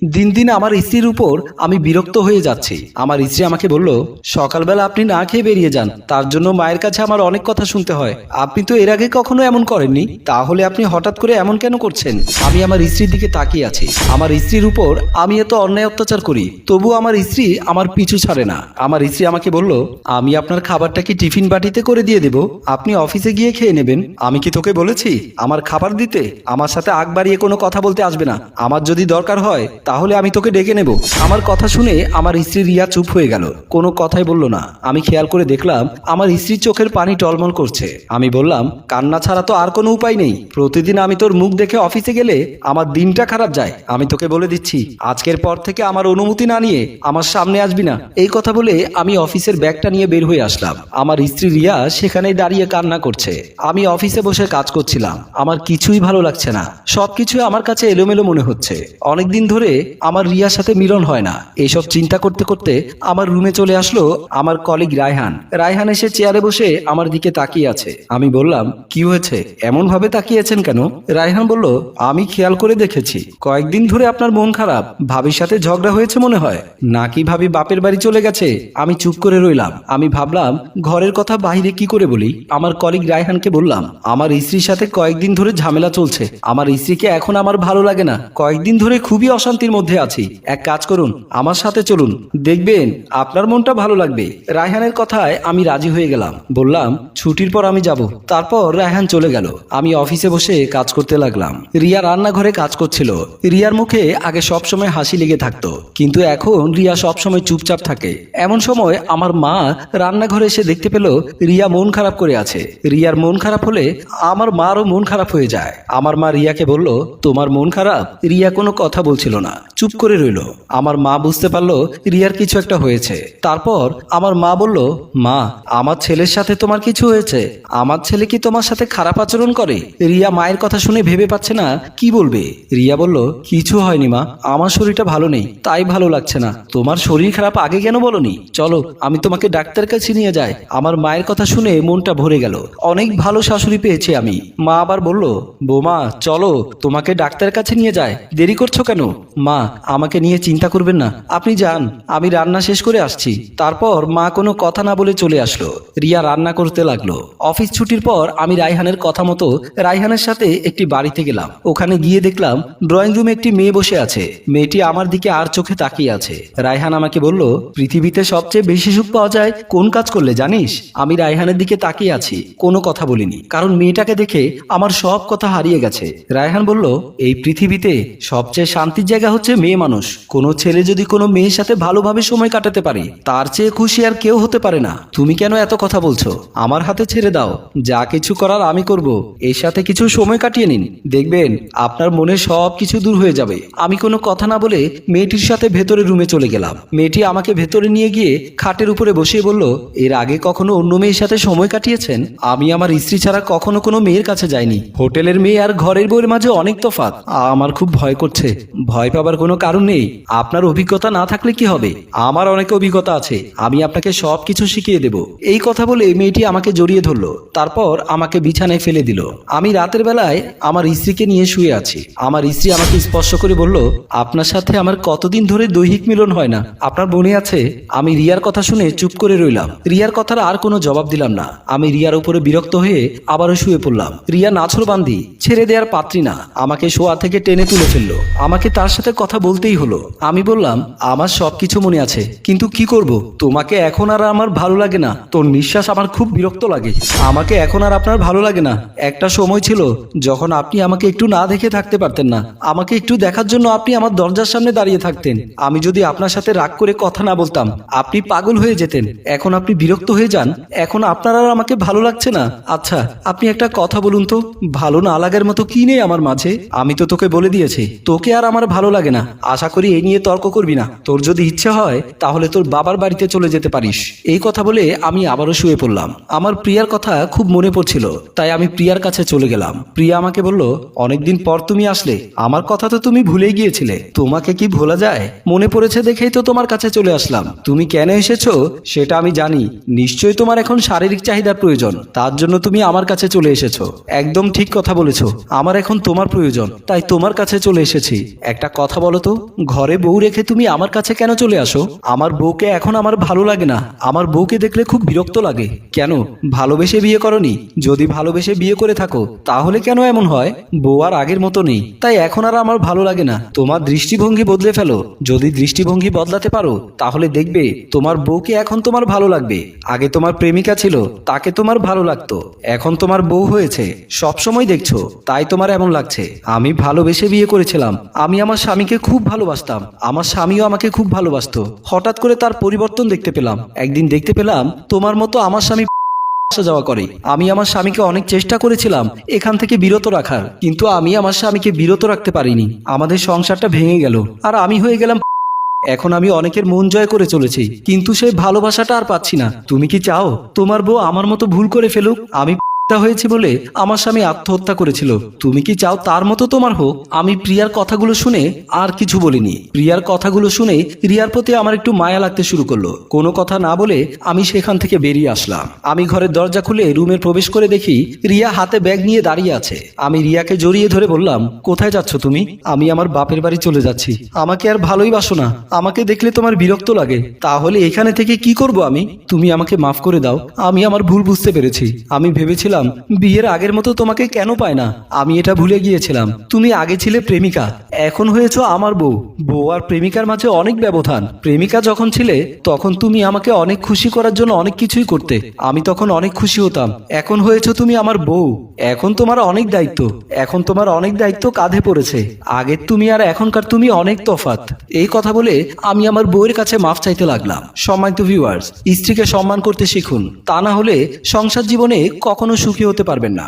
দিন দিন আমার স্ত্রীর উপর আমি বিরক্ত হয়ে যাচ্ছি। আমার স্ত্রী আমাকে বলল, সকালবেলা আপনি না খেয়ে বেরিয়ে যান, তার জন্য মায়ের কাছে আমার অনেক কথা শুনতে হয়। আপনি তো এর আগে কখনো এমন করেননি, তাহলে আপনি হঠাৎ করে এমন কেন করছেন? আমি আমার স্ত্রীর দিকে তাকিয়ে আছি। আমার স্ত্রীর উপর আমি এত অন্যায় অত্যাচার করি, তবু আমার স্ত্রী আমার পিছু ছাড়ে না। আমার স্ত্রী আমাকে বলল, আমি আপনার খাবারটা কি টিফিন বাটিতে করে দিয়ে দেব, আপনি অফিসে গিয়ে খেয়ে নেবেন। আমি কি তোকে বলেছি আমার খাবার দিতে? আমার সাথে আগ বাড়িয়ে কোনো কথা বলতে আসবে না। আমার যদি দরকার হয় তাহলে আমি তোকে ডেকে নেব। আমার কথা শুনে আমার স্ত্রী রিয়া চুপ হয়ে গেল, কোনো কথাই বলল না। আমি খেয়াল করে দেখলাম আমার স্ত্রীর চোখের পানি টলমল করছে। আমি বললাম, কান্না ছাড়া তো আর কোনো উপায় নেই। প্রতিদিন আমি তোর মুখ দেখে অফিসে গেলে আমার দিনটা খারাপ যায়। আমি তোকে বলে দিচ্ছি, আজকের পর থেকে আমার অনুমতি না নিয়ে আমার সামনে আসবি না। এই কথা বলে আমি অফিসের ব্যাগটা নিয়ে বের হয়ে আসলাম। আমার স্ত্রী রিয়া সেখানেই দাঁড়িয়ে কান্না করছে। আমি অফিসে বসে কাজ করছিলাম। আমার কিছুই ভালো লাগছে না, সবকিছু আমার কাছে এলোমেলো মনে হচ্ছে। অনেকদিন ধরে আমার রিয়ার সাথে মিলন হয় না। এসব চিন্তা করতে করতে আমার রুমে চলে আসলো আমার কলিগ রায়হান। রায়হান এসে চেয়ারে বসে আমার দিকে তাকিয়ে আছে। আমি বললাম, কি হয়েছে, এমন ভাবে তাকিয়েছেন কেন? রায়হান বলল, আমি খেয়াল করে দেখেছি কয়েকদিন ধরে আপনার মন খারাপ। ভাবির সাথে ঝগড়া হয়েছে মনে হয়, নাকি ভাবি বাপের বাড়ি চলে গেছে? আমি চুপ করে রইলাম। আমি ভাবলাম ঘরের কথা বাইরে কি করে বলি। আমার কলিগ রায়হানকে বললাম, আমার স্ত্রীর সাথে কয়েকদিন ধরে ঝামেলা চলছে। আমার স্ত্রীকে এখন আমার ভালো লাগে না। কয়েকদিন ধরে খুবই অশান্তির মধ্যে আছি। এক কাজ করুন, আমার সাথে চলুন, দেখবেন আপনার মনটা ভালো লাগবে। রায়হানের কথায় আমি রাজি হয়ে গেলাম। বললাম, ছুটির পর আমি যাব। তারপর রায়হান চলে গেল। আমি অফিসে বসে কাজ করতে লাগলাম। রিয়া রান্নাঘরে কাজ করছিল। রিয়ার মুখে আগে সব সময় হাসি লেগে থাকতো, কিন্তু এখন রিয়া সব সময় চুপচাপ থাকে। এমন সময় আমার মা রান্নাঘরে এসে দেখতে পেল রিয়া মন খারাপ করে আছে। রিয়ার মন খারাপ হলে আমার মারও মন খারাপ হয়ে যায়। আমার মা রিয়াকে বলল, তোমার মন খারাপ? রিয়া কোনো কথা বলছিল না, চুপ করে রইল। আমার মা বুঝতে পারলো রিয়ার কিছু একটা হয়েছে। তারপর আমার মা বলল, মা, আমার ছেলের সাথে তোমার কিছু হয়েছে? আমার ছেলে কি তোমার সাথে খারাপ আচরণ করে? রিয়া মায়ের কথা শুনে ভেবে পাচ্ছে না কি বলবে। রিয়া বলল, কিছু হয়নি মা, আমার শরীরটা ভালো নেই, তাই ভালো লাগছে না। তোমার শরীর খারাপ আগে কেন বলনি? চলো আমি তোমাকে ডাক্তার কাছে নিয়ে যাই। আমার মায়ের কথা শুনে মনটা ভরে গেল। অনেক ভালো শাশুড়ি পেয়েছি আমি। মা আবার বলল, বৌমা চলো তোমাকে ডাক্তার কাছে নিয়ে যায়, দেরি করছো কেন? মা, আমাকে নিয়ে চিন্তা করবেন না, আপনি যান, আমি রান্না শেষ করে আসছি। তারপর মা কোনো কথা না বলে চলে আসলো। রিয়া রান্না করতে লাগলো। অফিস ছুটির পর আমি রায়হানের কথা মতো রায়হানের সাথে একটি বাড়িতে গেলাম। ওখানে গিয়ে দেখলাম ড্রয়িং রুমে একটি মেয়ে বসে আছে। মেয়েটি আমার দিকে আর চোখে তাকিয়ে আছে। রায়হান আমাকে বলল, পৃথিবীতে সবচেয়ে বেশি সুখ পাওয়া যায় কোন কাজ করলে জানিস? আমি রায়হানের দিকে তাকিয়ে আছি, কোনো কথা বলিনি, কারণ মেয়েটাকে দেখে আমার সব কথা হারিয়ে গেছে। রায়হান বলল, এই পৃথিবীতে সবচেয়ে শান্তির জায়গা হচ্ছে মেয়ে মানুষ। কোনো ছেলে যদি কোনো মেয়ের সাথে ভালোভাবে সময় কাটাতে পারে, তার চেয়ে খুশি আর কেউ হতে পারে না। তুমি কেন এত কথা বলছো? আমার হাতে ছেড়ে দাও, যা কিছু করার আমি করব। এর সাথে কিছু সময় কাটিয়ে নিন, দেখবেন আপনার মনে সব কিছু দূর হয়ে যাবে। আমি কোনো কথা না বলে মেয়েটির সাথে ভেতরে রুমে চলে গেলাম। মেয়েটি আমাকে ভেতরে নিয়ে গিয়ে খাটের উপরে বসিয়ে বলল, এর আগে কখনো অন্য মেয়ের সাথে সময় কাটিয়েছেন? আমি আমার স্ত্রী ছাড়া কখনো কোনো মেয়ের কাছে যাইনি। হোটেলের মেয়ে আর ঘরের বউয়ের মাঝে অনেক তফাৎ। আমার খুব ভয় করছে। ভয় পাবার কোনো কারণ নেই। আপনার অভিজ্ঞতা না থাকলে কি হবে? আমার অনেক অভিজ্ঞতা আছে, আমি আপনাকে সবকিছু শিখিয়ে দেব। এই কথা বলে মেয়েটি আমাকে জড়িয়ে ধরলো। তারপর আমাকে বিছানায় ফেলে দিল। আমি রাতের বেলায় আমার স্ত্রীকে নিয়ে শুয়ে আছি। আমার স্ত্রী আমাকে স্পর্শ করে বলল, আপনার সাথে আমার কতদিন ধরে দৈহিক মিলন হয় না, আপনার মনে আছে? আমি রিয়ার কথা শুনে চুপ করে রইলাম। রিয়ার কথার আর কোনো জবাব দিলাম না। আমি রিয়ার উপরে বিরক্ত হয়ে আবারও শুয়ে পড়লাম। রিয়া নাছোড়বান্দি, ছেড়ে দেওয়ার পাত্রী না। আমাকে শোয়া থেকে টেনে তুলে ফেললো। আমাকে তার সাথে কথা বলতেই হলো। আমি বললাম, আমার সবকিছু মনে আছে, কিন্তু কি করব? তোমাকে এখন আর আমার ভালো লাগে না। তোর নিঃশ্বাস আমার খুব বিরক্ত লাগে। আমাকে এখন আর আপনার ভালো লাগে না। একটা সময় ছিল যখন আপনি আমাকে একটু না দেখে থাকতে পারতেন না। আমাকে একটু দেখার জন্য আপনি আমার দরজার সামনে দাঁড়িয়ে থাকতেন। আমি যদি আপনার সাথে রাগ করে কথা না বলতাম, আপনি পাগল হয়ে যেতেন। এখন আপনি বিরক্ত হয়ে যান, এখন আপনার আর আমাকে ভালো লাগছে না। আচ্ছা, আপনি একটা কথা বলুন তো, ভালো না লাগার মতো কি নেই আমার মাঝে? আমি তো তোকে বলে দিয়েছি তোকে আর আমার ভালো লাগে না। আশা করি এই নিয়ে তর্ক করবি না। তোর যদি ইচ্ছে হয় তাহলে তোর বাবার বাড়িতে চলে যেতে পারিস। এই কথা বলে আমি আবারও শুয়ে পড়লাম। আমার প্রিয়ার কথা খুব মনে পড়ছিল, তাই আমি প্রিয়ার কাছে চলে গেলাম। প্রিয়া আমাকে বলল, অনেকদিন পর তুমি আসলে, আমার কথা তো তুমি ভুলেই গিয়েছিলে। তোমাকে কি ভোলা যায়? মনে পড়েছে দেখেই তো তোমার কাছে চলে আসলাম। তুমি কেন এসেছো সেটা আমি জানি। নিশ্চয়ই তোমার এখন শারীরিক চাহিদার প্রয়োজন, তার জন্য তুমি আমার কাছে চলে এসেছো। একদম ঠিক কথা বলেছো, আমার এখন তোমার প্রয়োজন, তাই তোমার কাছে চলে এসেছি। একটা কথা কথা বলো তো, ঘরে বউ রেখে তুমি আমার কাছে কেন চলে আসো? আমার বউকে এখন আমার ভালো লাগে না। আমার বউকে দেখলে খুব বিরক্ত লাগে। কেন, ভালোবেসে বিয়ে করনি? যদি ভালোবেসে বিয়ে করে থাকো তাহলে কেন এমন হয়? বউ আর আগের মতো নেই, তাই এখন আর আমার ভালো লাগে না। তোমার দৃষ্টিভঙ্গি বদলে ফেলো। যদি দৃষ্টিভঙ্গি বদলাতে পারো তাহলে দেখবে তোমার বউকে এখন তোমার ভালো লাগবে। আগে তোমার প্রেমিকা ছিল, তাকে তোমার ভালো লাগতো, এখন তোমার বউ হয়েছে, সব সময় দেখছো, তাই তোমার এমন লাগছে। আমি ভালোবেসে বিয়ে করেছিলাম। আমি আমার স্বামীকে খুব ভালোবাসতাম, আমার স্বামীও আমাকে খুব ভালোবাসতো। হঠাৎ করে তার পরিবর্তন দেখতে পেলাম। একদিন দেখতে পেলাম তোমার মতো আমার স্বামী আসা যাওয়া করে। আমি আমার স্বামীকে অনেক চেষ্টা করেছিলাম এখান থেকে বিরত রাখার, কিন্তু আমি আমার স্বামীকে বিরত রাখতে পারিনি। আমাদের সংসারটা ভেঙে গেল, আর আমি হয়ে গেলাম। এখন আমি অনেকের মন জয় করে চলেছি, কিন্তু সেই ভালোবাসাটা আর পাচ্ছি না। তুমি কি চাও তোমার বউ আমার মতো ভুল করে ফেলুক? আমি হয়েছি বলে আমার স্বামী আত্মহত্যা করেছিল। তুমি কি চাও তার মতো তোমার হোক? আমি প্রিয়ার কথাগুলো শুনে আর কিছু বলিনি। প্রিয়ার কথাগুলো শুনে রিয়ার প্রতি আমার একটু মায়া লাগতে শুরু করলো। কোনো কথা না বলে আমি সেখান থেকে বেরিয়ে আসলাম। আমি ঘরের দরজা খুলে রুমে প্রবেশ করে দেখি রিয়া হাতে ব্যাগ নিয়ে দাঁড়িয়ে আছে। আমি রিয়াকে জড়িয়ে ধরে বললাম, কোথায় যাচ্ছ তুমি? আমি আমার বাপের বাড়ি চলে যাচ্ছি। আমাকে আর ভালোই বাসো না? আমাকে দেখলে তোমার বিরক্ত লাগে? তাহলে এখানে থেকে কি করব আমি? তুমি আমাকে মাফ করে দাও। আমি আমার ভুল বুঝতে পেরেছি। আমি ভেবেছিলাম বিয়ের আগের মতো তোমাকে কেন পায় না, আমি এটা ভুলে গিয়েছিলাম। তুমি আগে ছিলে প্রেমিকা, এখন হয়েছো আমার বউ। বউ আর প্রেমিকার মাঝে অনেক ব্যবধান। প্রেমিকা যখন ছিলে তখন তুমি আমাকে অনেক খুশি করার জন্য অনেক কিছুই করতে, আমি তখন অনেক খুশি হতাম। এখন হয়েছো তুমি আমার বউ, এখন তোমার অনেক দায়িত্ব। এখন তোমার অনেক দায়িত্ব কাঁধে পড়েছে। আগের তুমি আর এখনকার তুমি অনেক তফাৎ। এই কথা বলে আমি আমার বউয়ের কাছে মাফ চাইতে লাগলাম। সম্মানিত ভিউয়ার্স, স্ত্রীকে সম্মান করতে শিখুন, তা না হলে সংসার জীবনে কখনো সুখী হতে পারবেন না।